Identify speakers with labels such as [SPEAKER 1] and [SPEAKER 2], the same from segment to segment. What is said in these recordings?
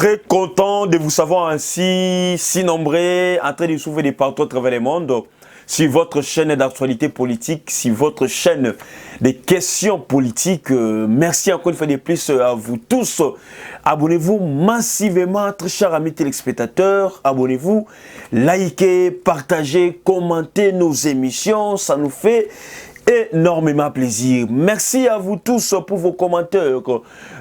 [SPEAKER 1] Très content de vous savoir ainsi, si nombreux, en train de souffler de partout à travers le monde, sur votre chaîne d'actualité politique, sur votre chaîne de questions politiques. Merci encore une fois de plus à vous tous. Abonnez-vous massivement, très chers amis téléspectateurs. Abonnez-vous, likez, partagez, commentez nos émissions. Ça nous fait énormément plaisir. Merci à vous tous pour vos commentaires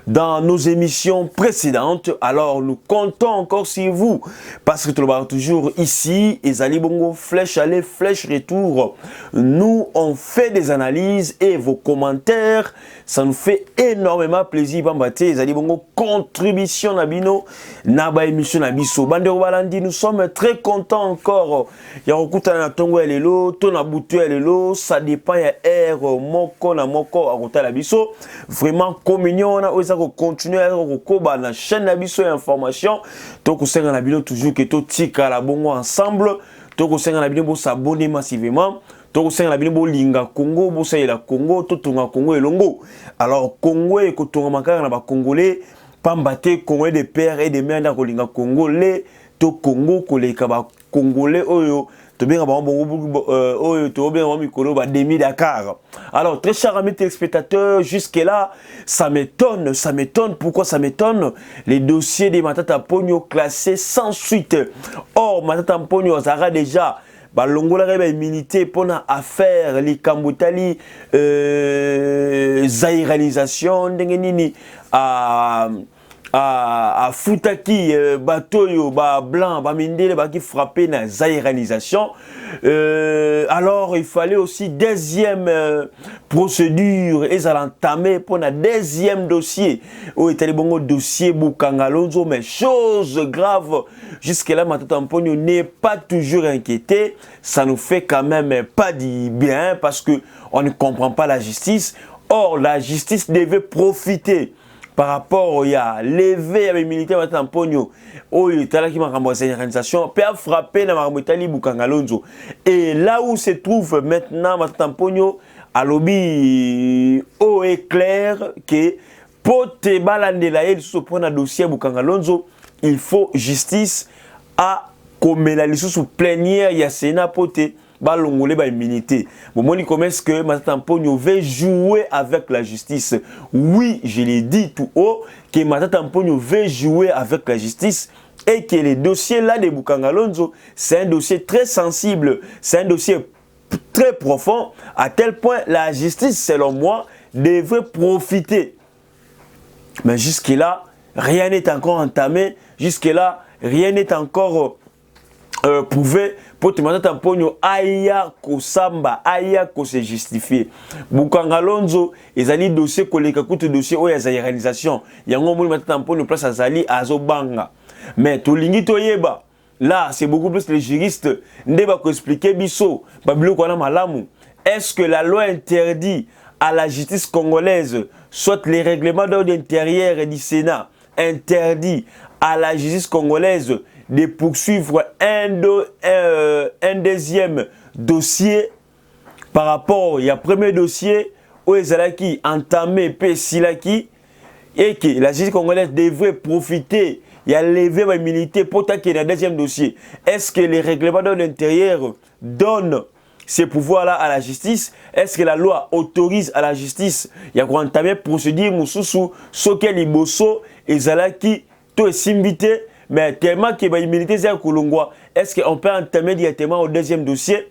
[SPEAKER 1] dans nos émissions précédentes. Alors nous comptons encore sur vous parce que tout le monde toujours ici et Zali Bongo flèche aller flèche retour. Nous on fait des analyses et vos commentaires ça nous fait énormément plaisir. Bambate Zali Bongo contribution nabino naba émission nabiso Bandero Balandi. Nous sommes très contents encore. Ya okuta na tongo elelo to na butu elelo ça dépend ya air moko na moko akota la biso vraiment communion na oza ko continuer à ko ba na chaîne na biso information to ko senga na bino toujours que to tika la bongo ensemble to ko senga na bino bo s'abonner massivement to ko senga na bino bo linga Congo bo sayela Congo to tonga Congo elongo. Alors Congo e ko tonga makaka na ba congolais pambate Congo de père et de mère na ko linga congolais to Congo ko leka ba congolais oyo. Alors, très chers amis téléspectateurs, jusque-là, ça m'étonne. Pourquoi ça m'étonne? Les dossiers des Matata Pogno classés sans suite. Or, Matata Pogno, ça a déjà balongola reba immunité pour na affaire les Kambutali zaïranisation ndengenini à Futaki, Batoyo, Blanc, Mindele, qui frappé dans la zaïranisation. Alors, il fallait aussi deuxième procédure, et ça l'entamé pour un deuxième dossier. Où était le bon dossier Bukangalonzo, mais chose grave. Jusque-là, Matata Mpogno n'est pas toujours inquiété. Ça nous fait quand même pas du bien parce que on ne comprend pas la justice. Or, la justice devait profiter. Par rapport à lever avec militaire Matata Mpogno, il y a qui m'a remboursé l'organisation, peut frapper dans Marmotali Bukangalonzo. Et là où se trouve maintenant Matata Mpogno, à lobby, est clair que pour te balander là, il faut prendre un dossier Bukangalonzo, il faut justice à comme la liste sous plénière, il y a Sénat poté. Balongolé ba immunité. Bon, moi, il commence que Matata Mpogno veut jouer avec la justice. Oui, je l'ai dit tout haut, que Matata Mpogno veut jouer avec la justice et que les dossiers là de Bukangalonzo, c'est un dossier très sensible, c'est un dossier très profond, à tel point la justice, selon moi, devrait profiter. Mais jusque-là, rien n'est encore entamé, jusque-là, rien n'est encore prouvé. Pour te Matata Mpogno aya kosamba aya ko se justifier Bukangalonzo ezali dossier koleka kutu dossier oya za organisation yango moni Matata Mpogno place azali azobanga mais tolingi toyeba là c'est beaucoup plus les juristes ndeba ko expliquer biso babilo kona malamu. Est-ce que la loi interdit à la justice congolaise soit les règlements d'ordre intérieur du Sénat interdit à la justice congolaise de poursuivre un deuxième dossier par rapport au premier dossier où ils ont entamé Pessilaki et que la justice congolaise devrait profiter et lever la milité pour attaquer le deuxième dossier. Est-ce que les règlements de l'intérieur donnent ces pouvoirs-là à la justice? Est-ce que la loi autorise à la justice il y a entamer procédure mususu sokel iboso et zalaki to simbité? Mais tellement que l'immunité c'est un Kolongwa, est-ce qu'on peut entamer directement au deuxième dossier?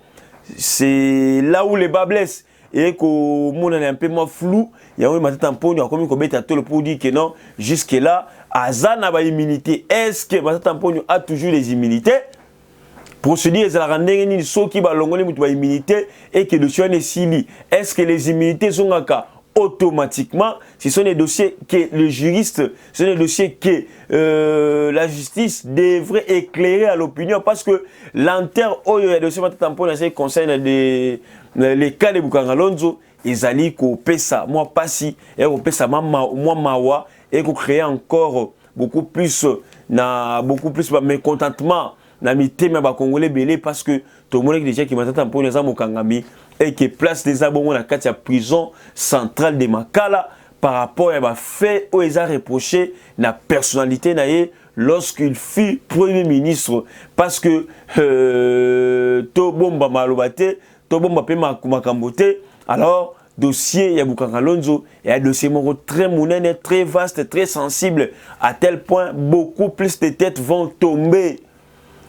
[SPEAKER 1] C'est là où les bas blessent. Et que mon est un peu moins flou. Il y a un Matata Mpogno comme pour dire que non, jusque-là, Azana a immunité. Est-ce que Matata Mpogno a toujours les immunités? Procédure est la rendre ceux qui va longoler mutu immunité et que le dossier est sili. Est-ce que les immunités sont en cas? Automatiquement, ce sont des dossiers que le juriste, ce sont des dossiers que la justice devrait éclairer à l'opinion parce que l'enterre où il y a des dossiers qui concernent les cas de Bukangalonzo, ils allaient couper ça, moi pas si, et couper ça, moi mawa, et créer encore beaucoup plus mécontentement. Na mité mais ba congolais belé parce que tout le monde déjà qui m'attend pour les amokangami et qui place des abonnés dans la prison centrale de Makala par rapport à ma fait où ils ont reproché la personnalité naie lorsqu'il fut Premier ministre. Parce que Tobomba Malobate, Tobomba Pema Kumakambote, alors dossier Yabouka Kalonzo et un dossier très monnaie, très vaste, très sensible, à tel point beaucoup plus de têtes vont tomber.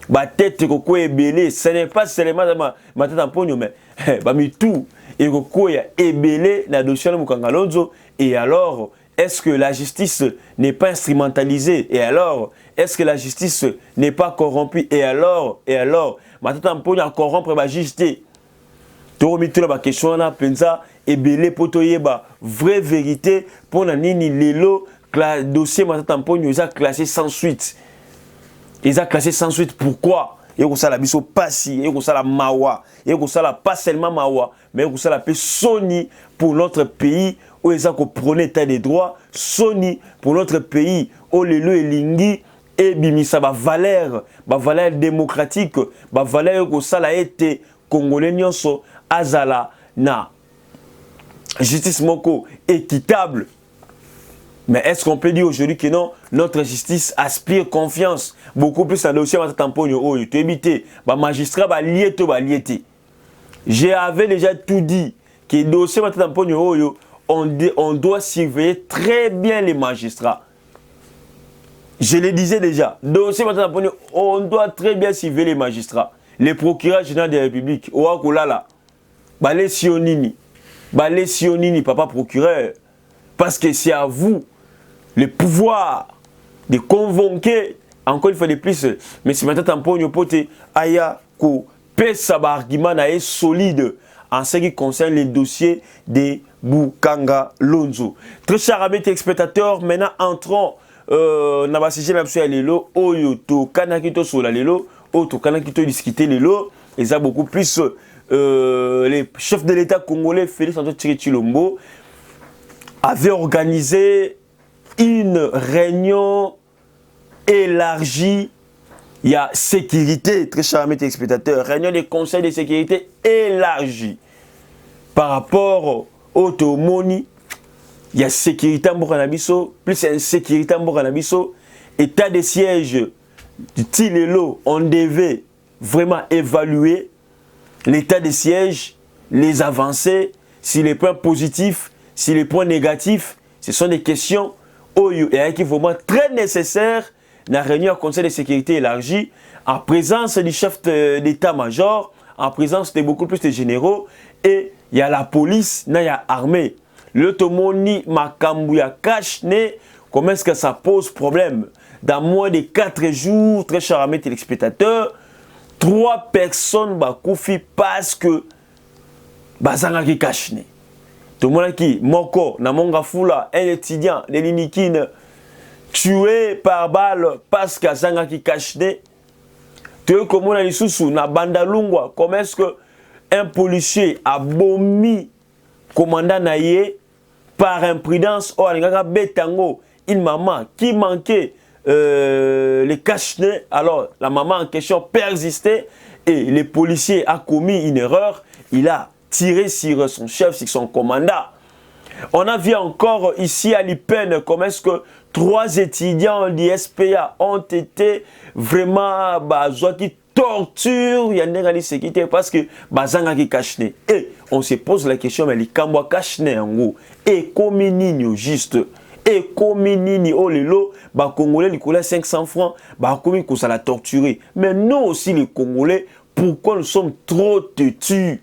[SPEAKER 1] Ma tête koko est belée, ce n'est pas seulement ma tête en pognon, mais tout et koko est belé na dossier Yabouka Kalonzo. Et alors, est-ce que la justice n'est pas instrumentalisée? Et alors, est-ce que la justice n'est pas corrompue? Et alors, ma tête en pognon à corrompre ma justice. Toromito la question là, pensa et belé potoyeba vraie vérité pour la nini lelo dossier ma tête en pognon ils a classé sans suite. Ils ont classé sans suite. Pourquoi? Et vous savez, biso passi, et vous savez, mawa, et vous savez, pas seulement mawa, mais vous savez, Sony pour notre pays, où ils ont prôné l'état des droits, Sony pour notre pays, où les lois et lingui, et bimisa, valeur démocratique, valeur que ça a été congolais, nyonso, azala, na, justice moko, équitable. Mais est-ce qu'on peut dire aujourd'hui que non, notre justice aspire confiance beaucoup plus à dossier à tamponio oh tu éviter ba magistrat ba liété. J'avais déjà tout dit que dossier à tamponio oh on doit surveiller très bien les magistrats. Je le disais déjà, dossier à tamponio on doit très bien surveiller les magistrats. Les procureurs généraux de la République, Oakulala, Balé Sionini, papa procureur, parce que c'est à vous le pouvoir de convoquer, encore une fois de plus, mais si maintenant tamponio pote aya ko pesa ba argument na solide en ce qui concerne les dossiers de Bukanga Lonzo. Très chers amis téléspectateurs, maintenant entrons na ba sujet na biso lelo oyo to kanakito sola lelo oyo to kanakito discuter lelo et ça beaucoup plus les chefs de l'État congolais Félix Antoine Tshisekedi avait organisé une réunion élargie. Il y a sécurité, très chers amis téléspectateurs, réunion des conseils de sécurité élargie par rapport au Tomoni. Il y a sécurité en Bokanabiso, plus insécurité en Bokanabiso, état de siège du Tilelo. On devait vraiment évaluer l'état de siège, les avancées, si les points positifs, si les points négatifs. Ce sont des questions qui sont vraiment très nécessaires dans la réunion du Conseil de sécurité élargie, en présence du chef d'état-major, en présence de beaucoup plus de généraux, et il y a la police, il y a l'armée. Le Tomoni Makambouya Kachne, comment est-ce que ça pose problème? Dans moins de 4 jours, très chers amis téléspectateurs, 3 personnes bakoufi parce que Bazangaki Kachne. Tout le monde qui, Moko, Namonga Fula, un étudiant de l'Inikine, tué par balle parce que Zangaki Kachne. Tu es comme on a dit sous na Bandalungwa, comment est-ce que un policier a bomi commandant naïe par imprudence ou à Betango, une maman qui manquait les Kachne. Alors la maman en question persistait et le policier a commis une erreur. Il a tiré sur son chef, sur son commandant. On a vu encore ici à l'IPEN comment est-ce que 3 étudiants du SPA ont été vraiment qui torturent parce que Bazangaki Kachne. Et on se pose la question, mais les Kambwa Kachne en gros, et comme nini juste, et comme nini oh lelo, Congolais les Congolais 500 francs, comme ça l'a torturé. Mais nous aussi les Congolais, pourquoi nous sommes trop têtus?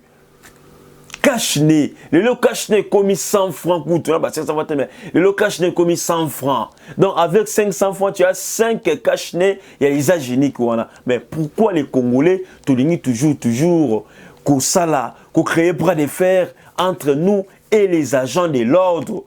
[SPEAKER 1] Kachne, le lot Kachne commis 100 francs coûte, le lot Kachne commis 100 francs. Donc avec 500 francs, tu as 5 Kachne, il y a les agéniques. Mais pourquoi les Congolais, toujours, qu'on ça là, qu'on crée bras de fer entre nous et les agents de l'ordre?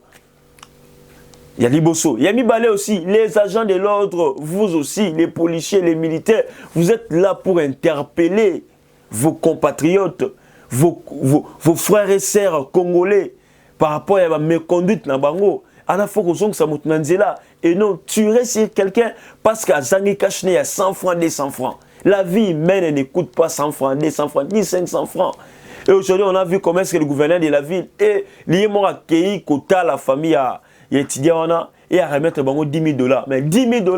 [SPEAKER 1] Il y a Liboso, il y a Mibale aussi, les agents de l'ordre, vous aussi, les policiers, les militaires, vous êtes là pour interpeller vos compatriotes. Vos frères et sœurs congolais par rapport à la méconduite dans Bango. À la fois que ça là et non tuer sur quelqu'un parce qu'à Zangi Kachne il y a 100 francs, 200 francs. La vie humaine ne coûte pas 100 francs, 200 francs, ni 500 francs. Et aujourd'hui on a vu comment est-ce que le gouverneur de la ville est lié à accueilli quota la famille à étudier et à remettre Bango $10 000. Mais $10 000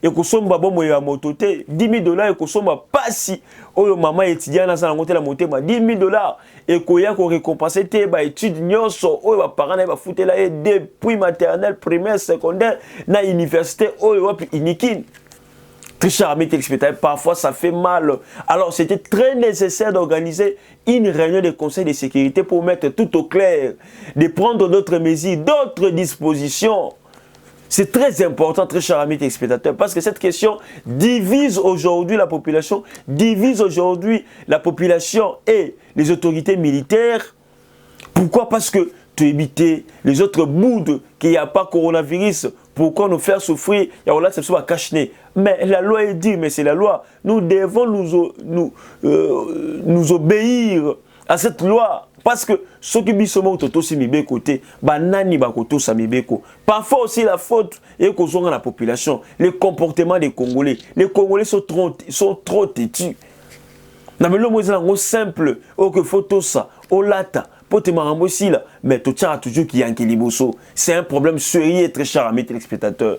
[SPEAKER 1] et que son babo moya mototé 10 000 dollars et que son pasi oyo maman étudiant na sa ngote la moté 10 000 dollars et que ya ko récompenser te ba étude nyonso oyo ba parents na ba foutela et depuis maternelle primaire secondaire na université oyo wapi inikine. Très cher amis téléspectateurs, parfois ça fait mal. Alors c'était très nécessaire d'organiser une réunion de conseil de sécurité pour mettre tout au clair, de prendre d'autres mesures, d'autres dispositions. C'est très important, très cher amis téléspectateurs, parce que cette question divise aujourd'hui la population et les autorités militaires. Pourquoi? Parce que tu évites les autres boudes qu'il n'y a pas coronavirus. Pourquoi nous faire souffrir? Mais la loi est dit, mais c'est la loi. Nous devons nous obéir à cette loi. Parce que ceux qui sont côté, parfois aussi la faute est dans la population, les comportements des Congolais. Les Congolais sont trop têtus. C'est simple, que photo ça, au lata. Mais toujours qui c'est un problème sérieux, très cher amis téléspectateurs.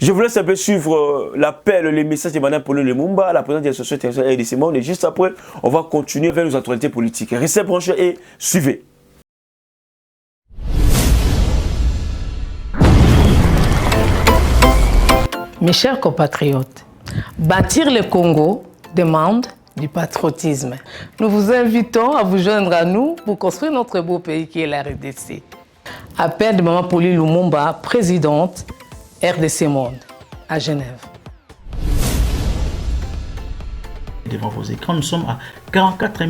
[SPEAKER 1] Je vous laisse un peu suivre l'appel, les messages de Mme Pauline Lumumba, la présidente de l'association internationale RDC Monde. Et juste après, on va continuer vers nos actualités politiques. Restez branchés et suivez.
[SPEAKER 2] Mes chers compatriotes, bâtir le Congo demande du patriotisme. Nous vous invitons à vous joindre à nous pour construire notre beau pays qui est la RDC. Appel de Mme Pauline Lumumba, présidente RDC Monde, à Genève.
[SPEAKER 3] Devant vos écrans, nous sommes à 44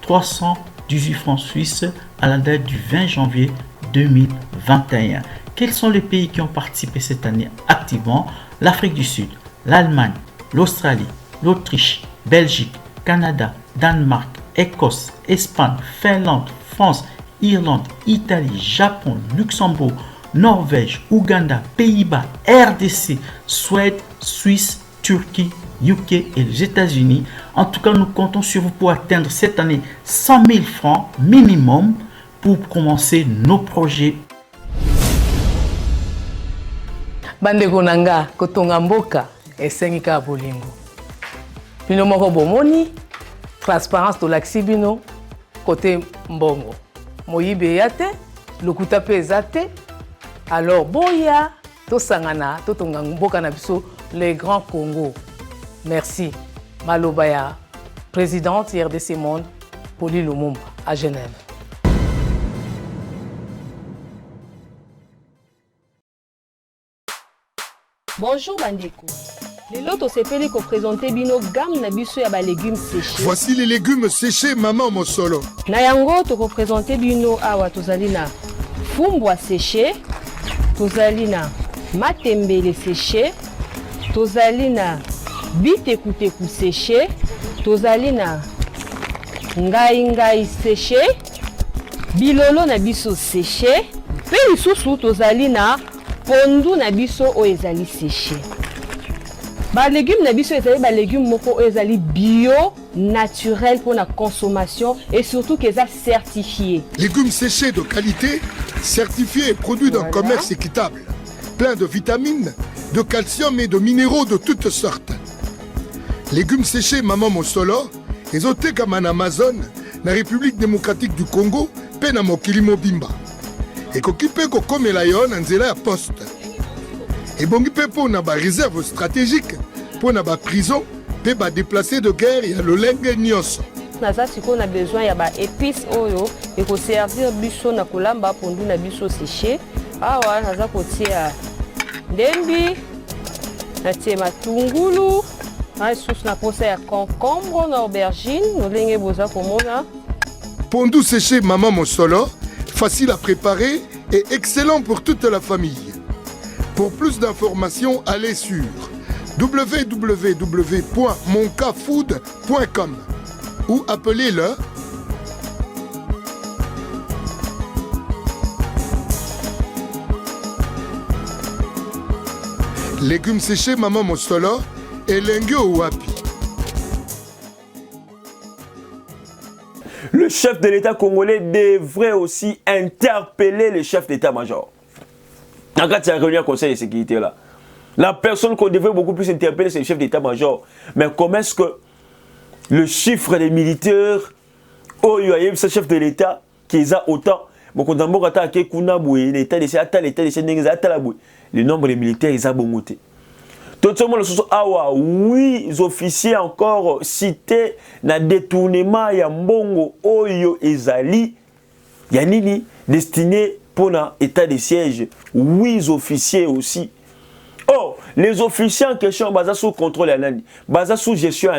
[SPEAKER 3] 318 francs suisses à la date du 20 janvier 2021. Quels sont les pays qui ont participé cette année activement? L'Afrique du Sud, l'Allemagne, l'Australie, l'Autriche, Belgique, Canada, Danemark, Écosse, Espagne, Finlande, France, Irlande, Italie, Japon, Luxembourg, Norvège, Ouganda, Pays-Bas, RDC, Suède, Suisse, Turquie, UK et les États-Unis. En tout cas, nous comptons sur vous pour atteindre cette année 100 000 francs minimum pour commencer nos projets.
[SPEAKER 2] Bandeko nanga kotonga mboka esengika bolingo. Bino moko bomoni transparence tolakisi bino côté mbongo. Moyibe yate, lokuta pe ezate. Alors boya tosangana totonga mboka na biso le Grand Congo. Merci. Malobaya, présidente RDC Monde, Pauline Lumumba à Genève.
[SPEAKER 4] Bonjour Bandeko. Les lotos sepeli ko présenter bino gamme na biso ya ba légumes séchés.
[SPEAKER 5] Voici les légumes séchés Maman Mosolo.
[SPEAKER 4] Na yango to ko présenter bino awa tozali na fumbwa séché, tozali na matembele séché, tozali na bitekuteku séché, tozali na ngai séché, bilolo na biso séché, pe lisusu tozali na pondu na biso o ezali séché. Ba légumes na biso ezali ba légumes moko o ezali bio, naturel pour la consommation et surtout qu'ils sont certifiés.
[SPEAKER 5] Légumes séchés de qualité, certifiés et produits d'un commerce équitable, plein de vitamines, de calcium et de minéraux de toutes sortes. Légumes séchés Maman Mosolo, ezote comme en Amazon, na République démocratique du Congo, pe na mokili mobimba. Et kokipe ko komela yo na nzela ya poste. Et bongi pe po na ba réserve stratégique, po na ba prison, pe ba déplacé de guerre ya lolenge nyonso.
[SPEAKER 4] Naza siko na besoin ya ba épices oyo et ko servir biso na kolamba pondu na biso séché. Awa naza kotia ndembi, natie matungulu, na sauce na posa ya concombre na aubergine, nolenge boza komona.
[SPEAKER 5] Pondu séché Maman Mosolo, facile à préparer et excellent pour toute la famille. Pour plus d'informations, allez sur www.moncafood.com ou appelez-le légumes séchés Maman Mosolo et Lengo Wapi.
[SPEAKER 1] Le chef de l'État congolais devrait aussi interpeller le chef d'état-major. Dans le cadre de la réunion conseil de sécurité là. La personne qu'on devrait beaucoup plus interpeller, c'est le chef d'état-major. Mais comment est-ce que le chiffre des militaires, oh, il y a ce chef de l'État qui a autant, le nombre de militaires, ils ont monté. Tout le monde, oui, les officiers encore cités dans le détournement, il y a Mbongo, Oyo, Ezali, il y a Nini, destiné pour l'état de siège. Oui, les officiers aussi. Oh, les officiers en question, basés sous contrôle, basés sous gestion,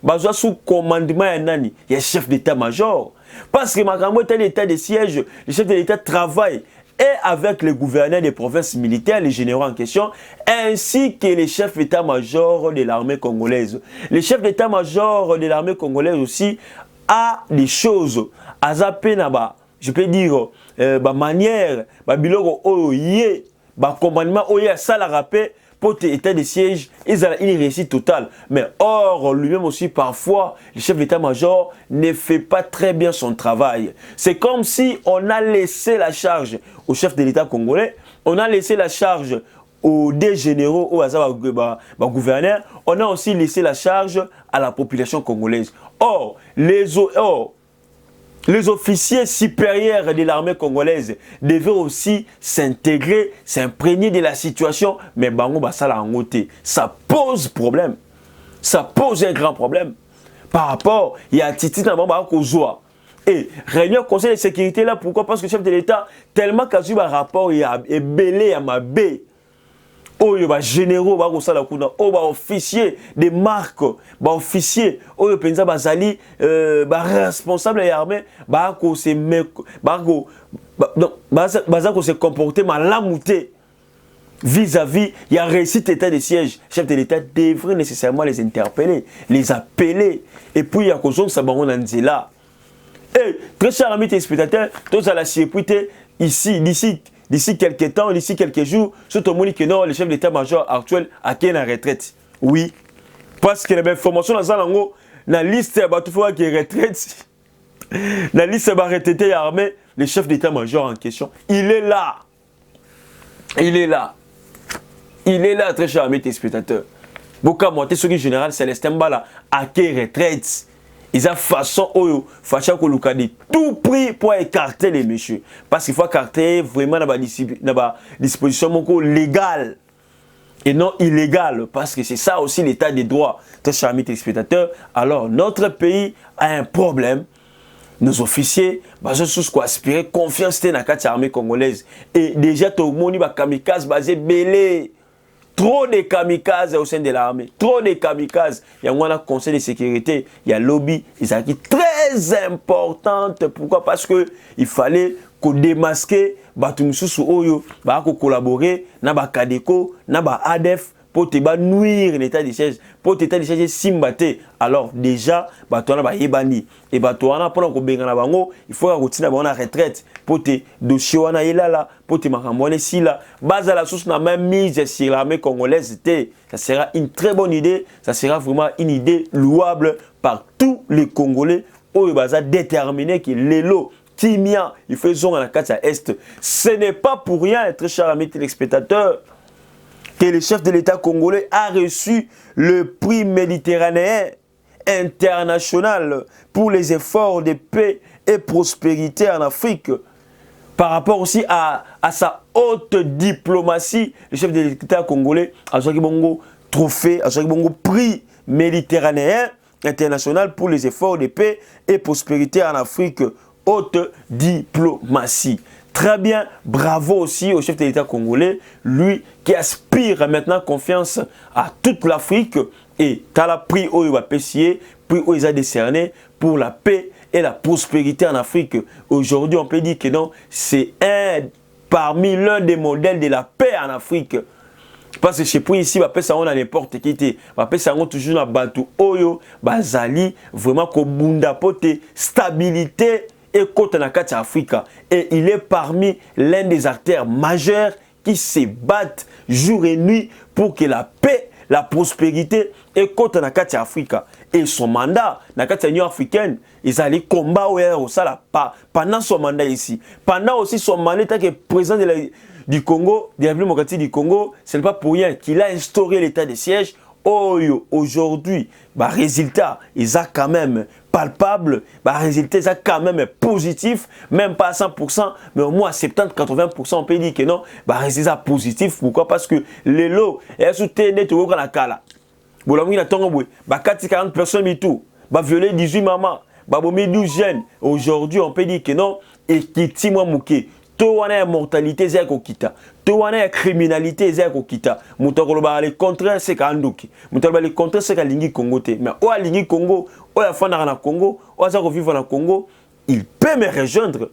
[SPEAKER 1] basés sous commandement, il y a chef d'état-major. Parce que Makambo est l'état de siège, le chef de l'État travaille et avec les gouverneurs des provinces militaires, les généraux en question, ainsi que les chefs d'état-major de l'armée congolaise. Le chef d'état-major de l'armée congolaise aussi a des choses à zapper là-bas. Je peux dire, manière, biloko oye, commandement oye, ça la rappelle. Pour l'état de siège, ils ont une réussite totale. Mais or, lui-même aussi, parfois, le chef d'état-major ne fait pas très bien son travail. C'est comme si on a laissé la charge au chef de l'État congolais, on a laissé la charge aux deux généraux, au gouverneur, on a aussi laissé la charge à la population congolaise. Or, les officiers supérieurs de l'armée congolaise devaient aussi s'intégrer, s'imprégner de la situation, mais ça pose problème. Ça pose un grand problème. Par rapport, il y a Titi Kozoa. Et réunion conseil de sécurité là, pourquoi? Parce que le chef de l'État, tellement qu'il y a un rapport, il y a belé à ma baie. Oh, il y a généraux, officiers des marques, officiers, oh, il y a bazali, responsable de l'armée, se comporter malamouté vis-à-vis, il y a réussite état de siège. Le chef de l'État devrait nécessairement les interpeller, les appeler, et puis il y a cause de ça, là. Et très chers amis téléspectateurs, tous à la sécurité, ici, d'ici quelques temps, d'ici quelques jours, surtout monde que non, le chef d'état-major actuel a qui est en retraite. Oui. Parce que les informations dans la liste de Batoufoua qui est retraite, la liste de retraité armée, le chef d'état-major en question, il est là. Il est là. Il est là, très chers amis téléspectateurs. Beaucoup monté sur le général Célestin Mbala à qui est retraite. Ils ont façon de tout prix pour écarter les messieurs. Parce qu'il faut écarter vraiment dans la disposition légale et non illégale. Parce que c'est ça aussi l'état des droits. Très chers amis téléspectateurs, alors notre pays a un problème. Nos officiers, ils aspirer confiance dans l'armée congolaise. Et déjà, tout le monde a kamikaze basé belé. Trop de kamikazes au sein de l'armée. Trop de kamikazes. Il y a un conseil de sécurité, il y a lobby, ils sont très importante. Pourquoi? Parce qu'il fallait qu'on démasque, qu'on collaborer, na Kadeko, na ADF, pour te nuire l'état de siège, pour l'état de siège simbate. Alors déjà, on a yebani et on pendant qu'on benga na bango, il faut continuer à la retraite pour te dossier wana là, pour te makamone si là, base à la source na même mise sur l'armée congolaise, ça sera une très bonne idée, ça sera vraiment une idée louable par tous les Congolais au basa déterminé que l'élo Timia, il fait zone à la carte est. Ce n'est pas pour rien, très chers amis téléspectateurs, que le chef de l'État congolais a reçu le prix méditerranéen international pour les efforts de paix et prospérité en Afrique. Par rapport aussi à sa haute diplomatie, le chef de l'État congolais a choisi bongo trophée, a choisi bongo prix méditerranéen international pour les efforts de paix et prospérité en Afrique. Haute diplomatie. Très bien, bravo aussi au chef de l'État congolais, lui qui aspire maintenant confiance à toute l'Afrique et tu as la prix où il va pessier, prix où il a décerné pour la paix et la prospérité en Afrique. Aujourd'hui, on peut dire que non, c'est parmi l'un des modèles de la paix en Afrique. Parce que chez prix ici, on a n'importe qui, on a toujours la Bantu Oyo, Bazali, vraiment Kobunda Pote, stabilité. Et côté Afrique. Et il est parmi l'un des acteurs majeurs qui se battent jour et nuit pour que la paix, la prospérité et côté Afrique. Et son mandat, dans l'Union africaine, ils allaient combattre pendant son mandat ici. Pendant aussi son mandat, que président du Congo, de la République démocratique du Congo, ce n'est pas pour rien qu'il a instauré l'état de siège. Aujourd'hui, résultat, ils ont quand même palpable, résultat, ils ont quand même positif, même pas à 100%, mais au moins à 70-80%, on peut dire que non, résultat positif. Pourquoi? Parce que les lots, elles sont net au grand kala. Bon, la mouille, 40 personnes, tout, violer 18 mamans, 12 jeunes. Aujourd'hui, on peut dire que non, et qui tient mouké. Tout a mortalité c'est kokita, tout a criminalité c'est kokita. Mutokoloba le contraire c'est kanduki. Mutokoloba le contraire c'est kalingi Congo te. Mais o alingi Congo, o ya fana na Congo, o a vivre na Congo, il peut me rejoindre.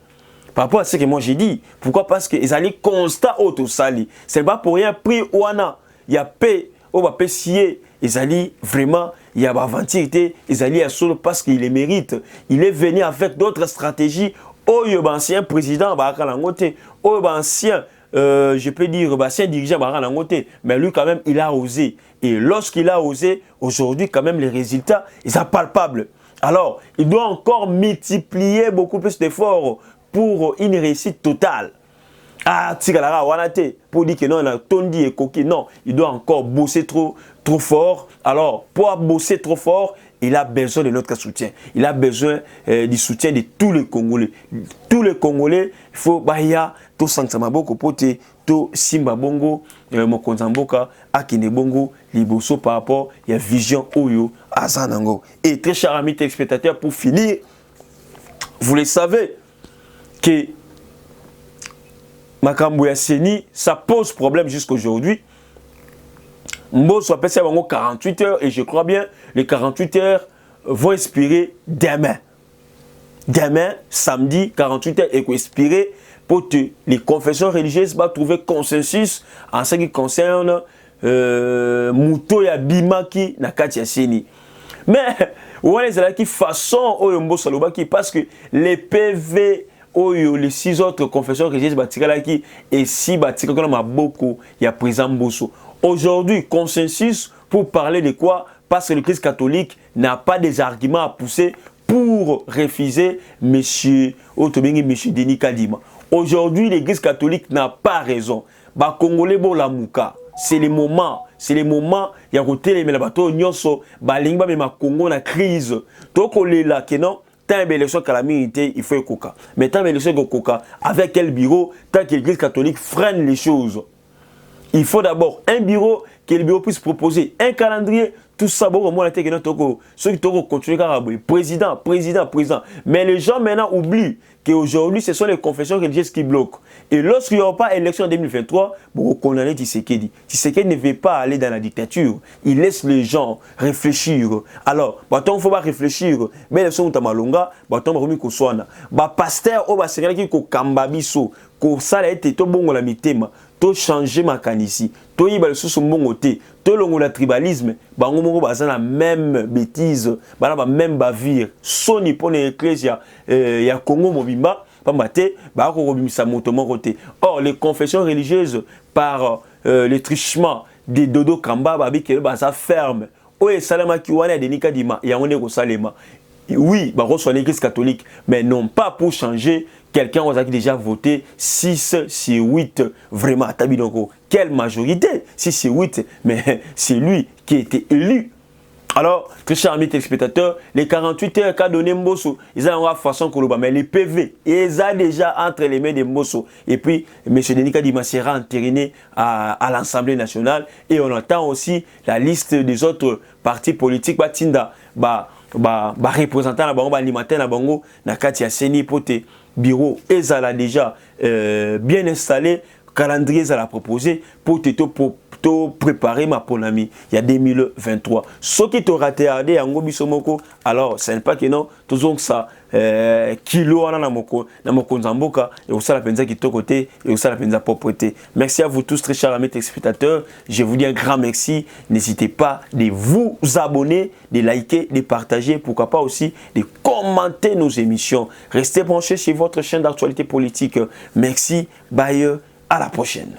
[SPEAKER 1] Par rapport à ce que moi j'ai dit. Pourquoi? Parce que ils allaient constat auto sali. C'est pas pour rien pris ouana. Il y a paix, on va payer. Ils allaient vraiment, il y a aventure, ils allaient à solo parce qu'il les mérite. Il est venu avec d'autres stratégies. Ancien président, ancien, je peux dire, ancien dirigeant, mais lui quand même, il a osé. Et lorsqu'il a osé, aujourd'hui quand même, les résultats, ils sont palpables. Alors, il doit encore multiplier beaucoup plus d'efforts pour une réussite totale. Ah, pour dire que non, on a tondi et coquille. Non, il doit encore bosser trop fort. Alors, pour bosser trop fort, il a besoin de notre soutien. Il a besoin du soutien de tous les Congolais. Tous les Congolais, il faut baya to Sansamaboko pote, to Simba Bongo, Mokonzamboka, Akine Bongo, Liboso par rapport à la vision Oyo Azanango. Et très chers amis téléspectateurs, pour finir, vous le savez que Makambo Yasseni, ça pose problème jusqu'aujourd'hui. Mbosso appelle ça 48 heures et je crois bien les 48 heures vont expirer demain. Demain, samedi, 48 heures et expirer pour que les confessions religieuses vont trouver consensus en ce qui concerne Mouto ya Bimaki na Kati Yasseni. Mais, on a des façon au Mbosso Lobaki parce que les PV les 6 autres confessions religieuses Batikalaki et si Batikakona Maboko, il y a président Mbosso. Aujourd'hui, consensus pour parler de quoi? Parce que l'Église catholique n'a pas des arguments à pousser pour refuser M. Denis Kadima. Aujourd'hui, l'Église catholique n'a pas raison. Ba Congolais bo la mouka. C'est le moment. Il y a côté les bateaux nyonso ba lingba me ma Congo na crise. Toko le la kenon. Tant d'élections calamité, il faut coca. Mais tant d'élections coca, avec quel bureau, tant que l'Église catholique freine les choses. Il faut d'abord un bureau, que le bureau puisse proposer un calendrier, tout ça, bon, moi, ceux qui continuent à président. Mais les gens maintenant oublient qu'aujourd'hui, ce sont les confessions religieuses qui bloquent. Et lorsqu'il n'y aura pas d'élection en 2023, bon, condamner Tshisekedi. Tshisekedi ne veut pas aller dans la dictature. Il laisse les gens réfléchir. Alors, il ne faut pas réfléchir. Mais les gens qui sont malonga, il faut que pasteur, qui kambabiso, ko sala ete to bongo la mitema, to changer makanisi, to yiba le sous mbongo te, to longo la tribalisme, bango mongo baza la même bêtise, bana ba même bavire, soni pour l'Ecclésia ya Congo mobimba, pambate, ba ko robimisa moto moko te. Or les confessions religieuses par les trichements des Dodo Kamba babi ke baza ferme. Oye salama ki wana Denis Kadima, ya on est ko salema. Oui, bah, reçoit l'Église catholique, mais non pas pour changer quelqu'un qui a déjà voté 6 sur 8. Vraiment, Tabidongo, quelle majorité? 6 sur 8, mais c'est lui qui a été élu. Alors, très chers amis téléspectateurs, les 48 heures qu'a donné Mbosso, ils ont une façon que mais les PV, ils ont déjà entre les mains de Mbosso. Et puis, M. Denis Kadima sera entériné à l'Assemblée nationale. Et on entend aussi la liste des autres partis politiques. Batinda, représentant la bango, animateur la bango, na Kati Yasseni pote bureau, ezala déjà bien installé, calendrier ezala proposé pour te préparer ma ponami. Il y a 2023. Ce qui t'aura regardé en Gobisomoko, alors ce n'est pas que non, toujours ça kilo na moko nzamboka et aussi la penza qui te côté et aussi la penza propreté. Merci à vous tous très chers amis téléspectateurs. Je vous dis un grand merci. N'hésitez pas de vous abonner, de liker, de partager, pourquoi pas aussi de commenter nos émissions. Restez branchés sur votre chaîne d'actualité politique. Merci, bye, à la prochaine.